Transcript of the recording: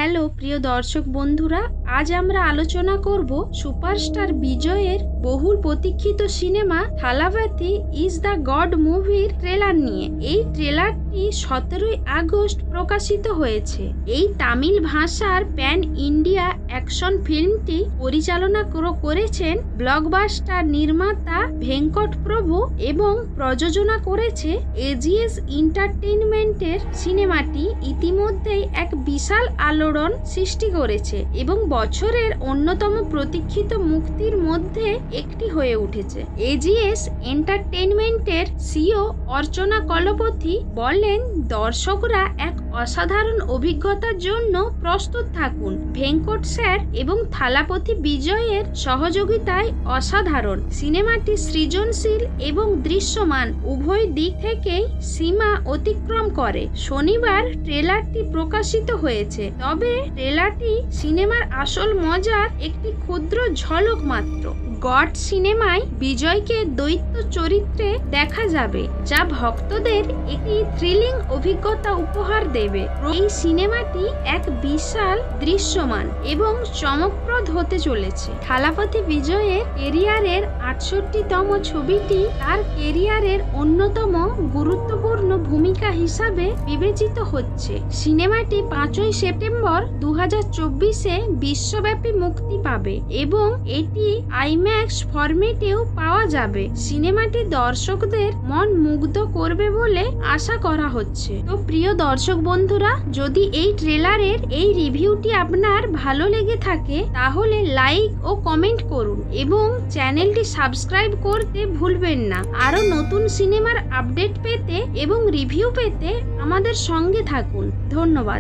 Hello প্রিয় দর্শক বন্ধুরা, আজ আমরা আলোচনা করব সুপারস্টার বিজয়ের বহুল প্রতীক্ষিত cinema Thalapathy is the god মুভির ট্রেলার নিয়ে। এই ট্রেলারটি 17 আগস্ট প্রকাশিত হয়েছে। এই তামিল ভাষার প্যান ইন্ডিয়া অ্যাকশন ফিল্মটি পরিচালনা করেছেন ব্লকবাস্টার নির্মাতা ভেঙ্কট প্রভু এবং প্রযোজনা করেছে এজিএস এন্টারটেইনমেন্টের। সিনেমাটি ইতিমধ্যেই এক বিশাল আলোড়ন সৃষ্টি করেছে এবং বছরের অন্যতম প্রতীক্ষিত মুক্তির মধ্যে একটি হয়ে উঠেছে। এজিএস এন্টারটেইনমেন্টের সিইও অর্চনা কলপতি বললেন, দর্শকরা এক অসাধারণ অভিজ্ঞতার জন্য প্রস্তুত থাকুন। ভেঙ্কট স্যার এবং থালাপতি বিজয়ের সহযোগিতায় অসাধারণ। সিনেমাটি সৃজনশীল এবং দৃশ্যমান উভয় দিক থেকেই সীমা অতিক্রম করে। শনিবার ট্রেলারটি প্রকাশিত হয়েছে, তবে ট্রেলারটি সিনেমার আসল মজার একটি ক্ষুদ্র ঝলক মাত্র। গড সিনেমায় বিজয়কে দৈত্য চরিত্রে দেখা যাবে, যা ভক্তদের একটি থ্রিলিং অভিজ্ঞতা উপহার দেবে। এই সিনেমাটি এক বিশাল দৃশ্যমান এবং চমকপ্রদ হতে চলেছে। থালাপতি বিজয়ের কেরিয়ারের 68তম ছবিটি তার কেরিয়ারের অন্যতম গুরুত্বপূর্ণ ভূমিকা হিসাবে বিবেচিত হচ্ছে। সিনেমাটি 5 সেপ্টেম্বর 2024-এ বিশ্বব্যাপী মুক্তি পাবে এবং এটি আইম্যাক্স ফরম্যাটেও পাওয়া যাবে। সিনেমাটি দর্শকদের মন মুগ্ধ করবে বলে আশা করা হচ্ছে। তো প্রিয় দর্শক বন্ধুরা, যদি এই ট্রেলারের এই রিভিউটি আপনার ভালো লেগে থাকে তাহলে লাইক ও কমেন্ট করুন এবং চ্যানেলটি সাবস্ক্রাইব করতে ভুলবেন না। আরো নতুন সিনেমার আপডেট পেতে এবং রিভিউ পেতে আমাদের সঙ্গে থাকুন। ধন্যবাদ।